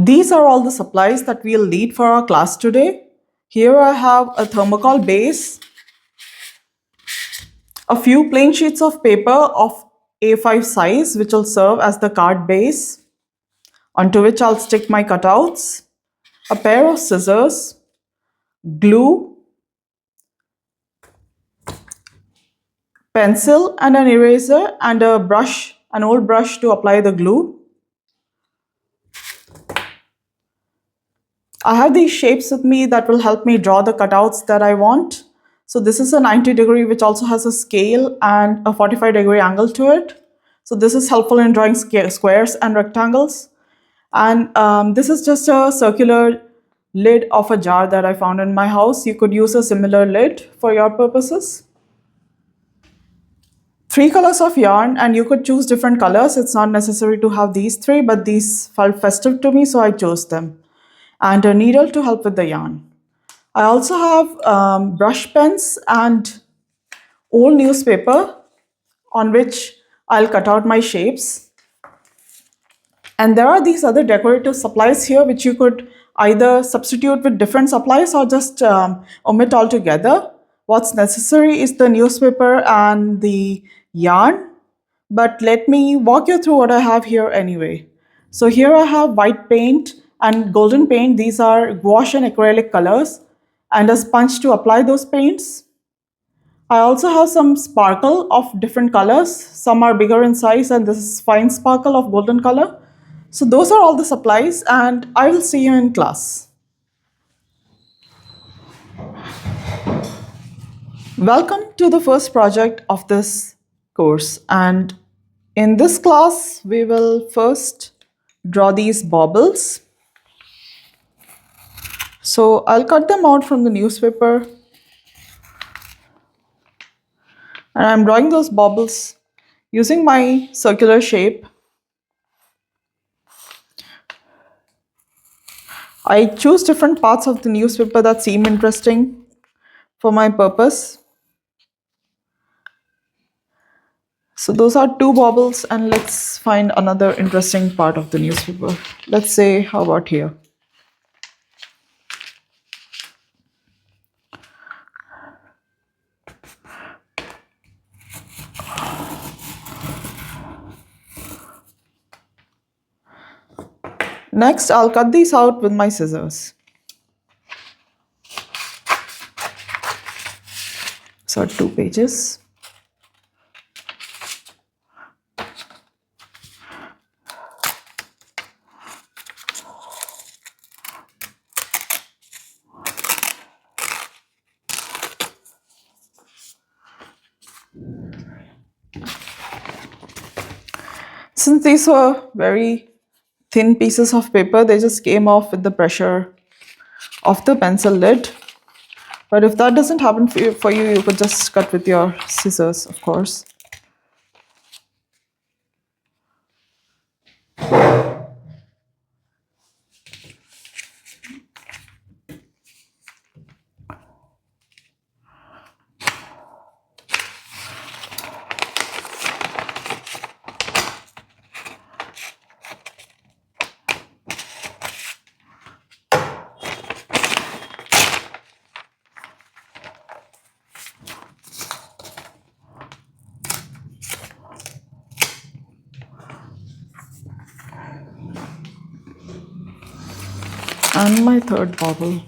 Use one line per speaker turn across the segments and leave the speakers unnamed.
These are all the supplies that we'll need for our class today. Here I have a thermocol base, a few plain sheets of paper of A5 size, which will serve as the card base, onto which I'll stick my cutouts, a pair of scissors, glue, pencil and an eraser, and a brush, an old brush to apply the glue. I have these shapes with me that will help me draw the cutouts that I want. So this is a 90-degree which also has a scale and a 45-degree angle to it. So this is helpful in drawing squares and rectangles. And this is just a circular lid of a jar that I found in my house. You could use a similar lid for your purposes. 3 colors of yarn, and you could choose different colors. It's not necessary to have these 3, but these felt festive to me, so I chose them. And a needle to help with the yarn. I also have brush pens and old newspaper on which I'll cut out my shapes. And there are these other decorative supplies here which you could either substitute with different supplies or just omit altogether. What's necessary is the newspaper and the yarn, but let me walk you through what I have here anyway. So here I have white paint and golden paint. These are gouache and acrylic colors, and a sponge to apply those paints. I also have some sparkle of different colors. Some are bigger in size, and this is fine sparkle of golden color. So those are all the supplies, and I will see you in class. Welcome to the first project of this course, and in this class we will first draw these baubles. So I'll cut them out from the newspaper, and I'm drawing those baubles using my circular shape. I choose different parts of the newspaper that seem interesting for my purpose. So those are 2 baubles, and let's find another interesting part of the newspaper. Let's say, how about here? Next, I'll cut these out with my scissors. So 2 pages. Since these were very thin pieces of paper, they just came off with the pressure of the pencil lid. But if that doesn't happen for you, you could just cut with your scissors, of course. And my third bauble.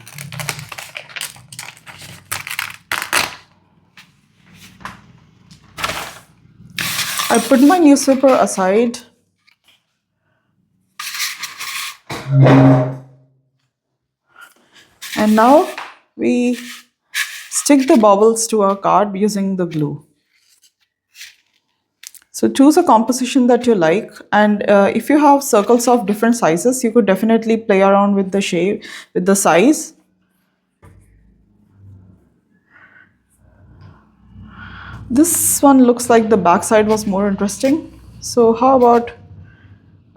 I put my newspaper aside. And now we stick the baubles to our card using the glue. So choose a composition that you like, and if you have circles of different sizes, you could definitely play around with the shape, with the size. This one looks like the back side was more interesting. So how about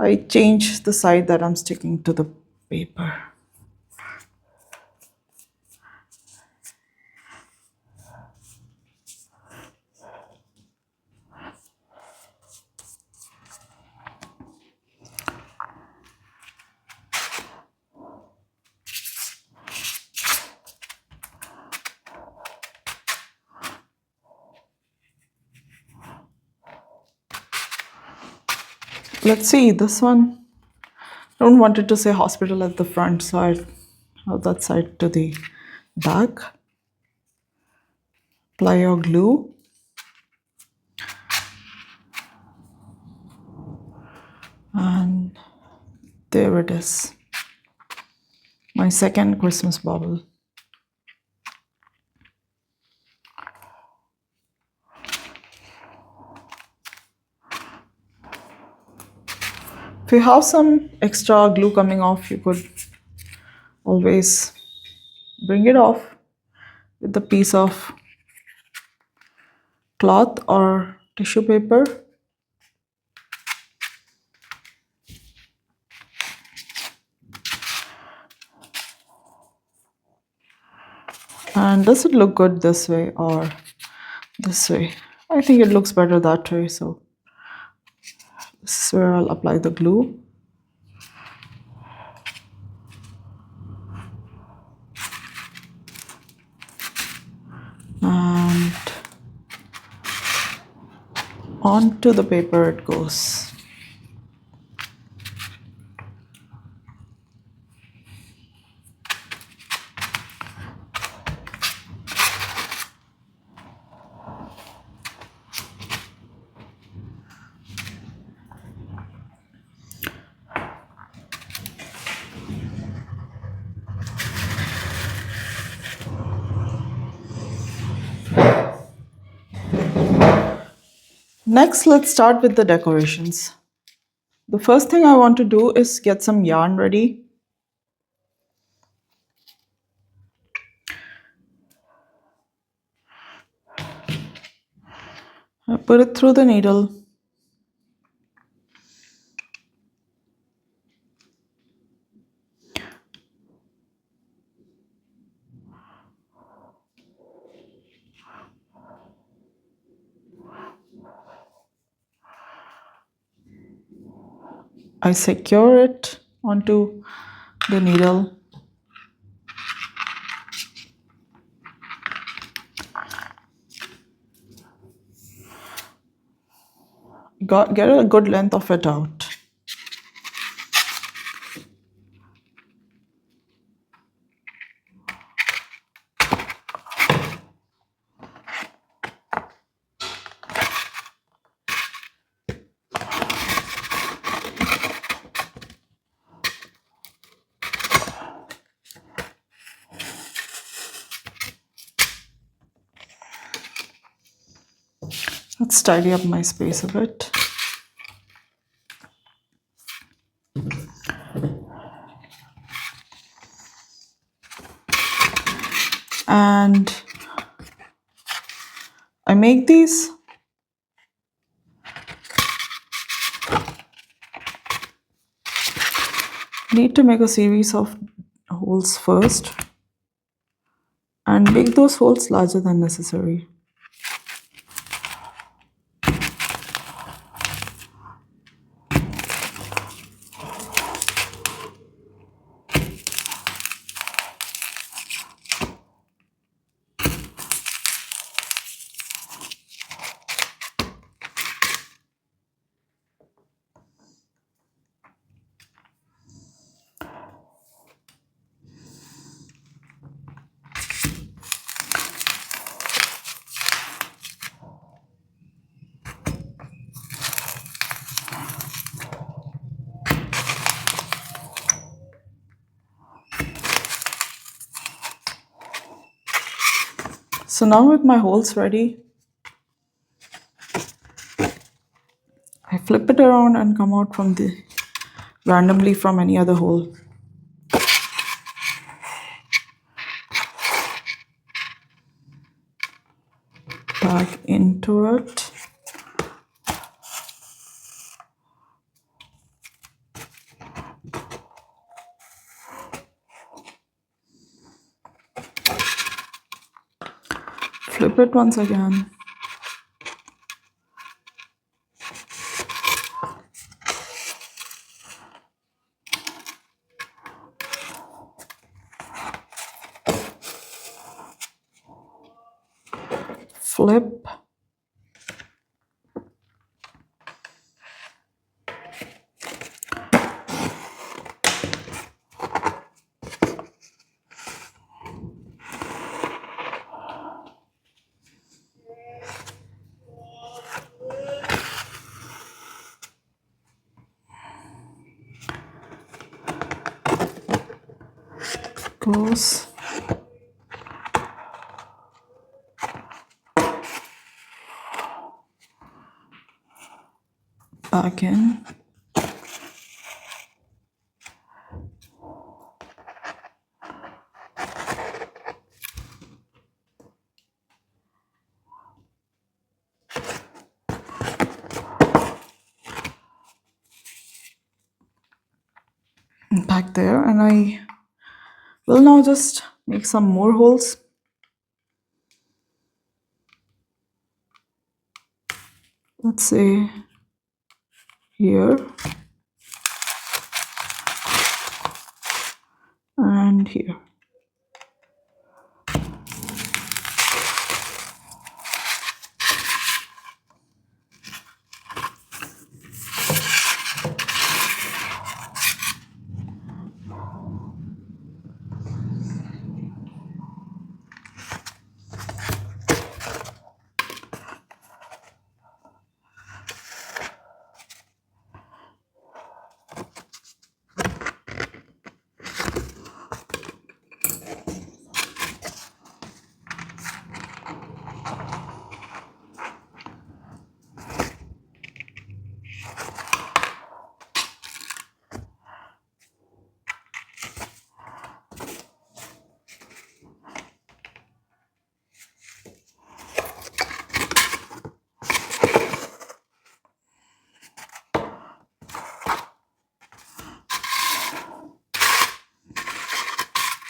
I change the side that I'm sticking to the paper. Let's see, this one, I don't want it to say hospital at the front, so I have that side to the back. Apply your glue. And there it is. My second Christmas bauble. If you have some extra glue coming off, you could always bring it off with a piece of cloth or tissue paper. And does it look good this way or this way? I think it looks better that way, so this is where I'll apply the glue. And onto the paper it goes. Next, let's start with the decorations. The first thing I want to do is get some yarn ready. I put it through the needle. I secure it onto the needle. Get a good length of it out. Let's tidy up my space a bit. And I make these need to make a series of holes first and make those holes larger than necessary. So now with my holes ready, I flip it around and come out from the randomly from any other hole. Back into it. Flip it once again. Flip. goes back in. Back there, and I will now just make some more holes. Let's say here and here.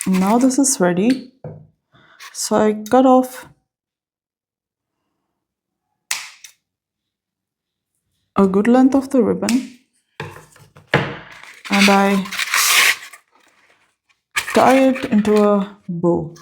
Now this is ready, so I cut off a good length of the ribbon and I tie it into a bow.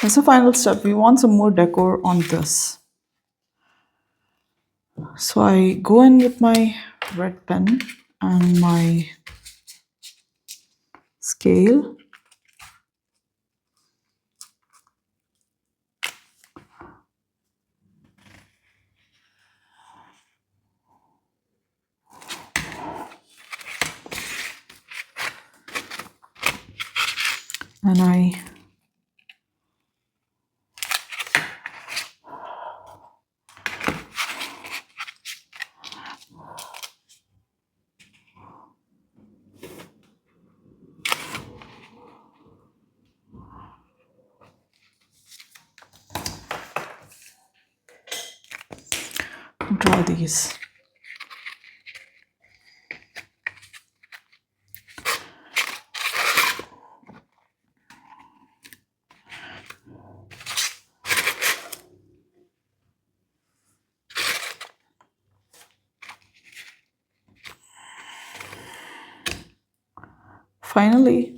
As a final step, we want some more decor on this. So I go in with my red pen and my scale. And I draw these. Finally,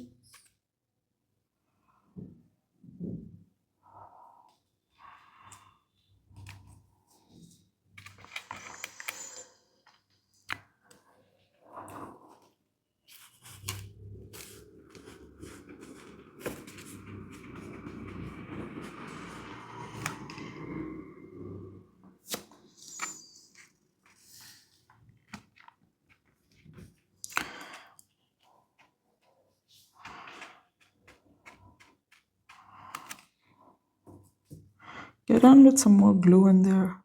get on with some more glue in there.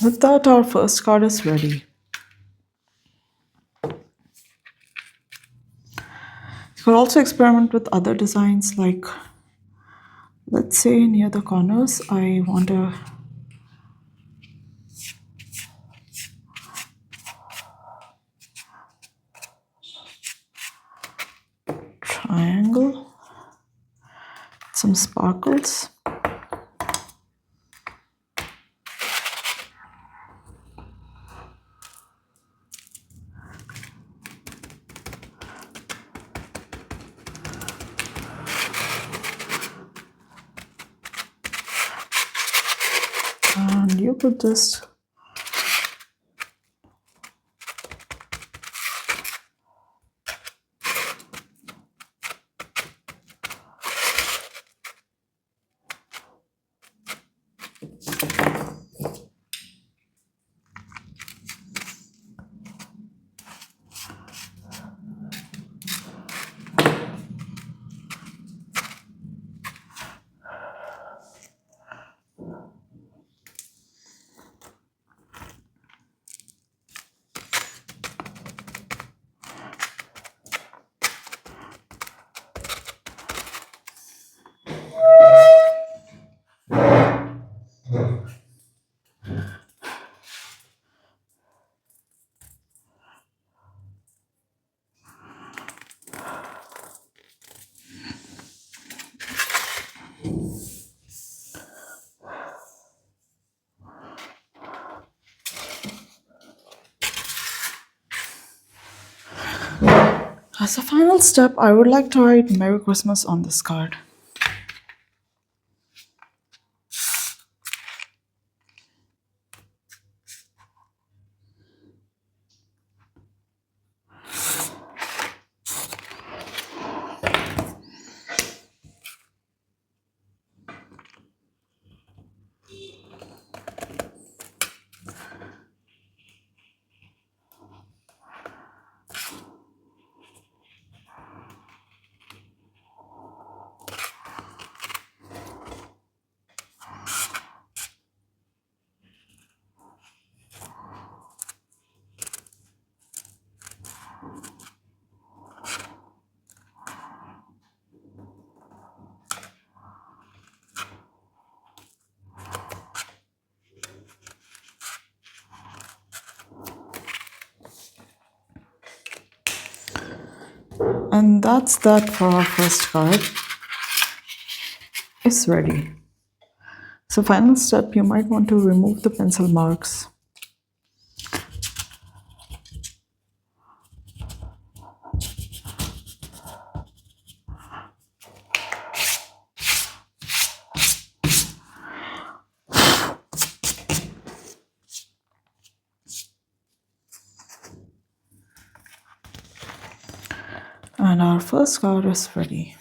With that, our first card is ready. You could also experiment with other designs, like, let's say near the corners, I want a triangle, some sparkles. And you could just as a final step, I would like to write Merry Christmas on this card. And that's that for our first card. It's ready. So final step, you might want to remove the pencil marks. And our first card is ready.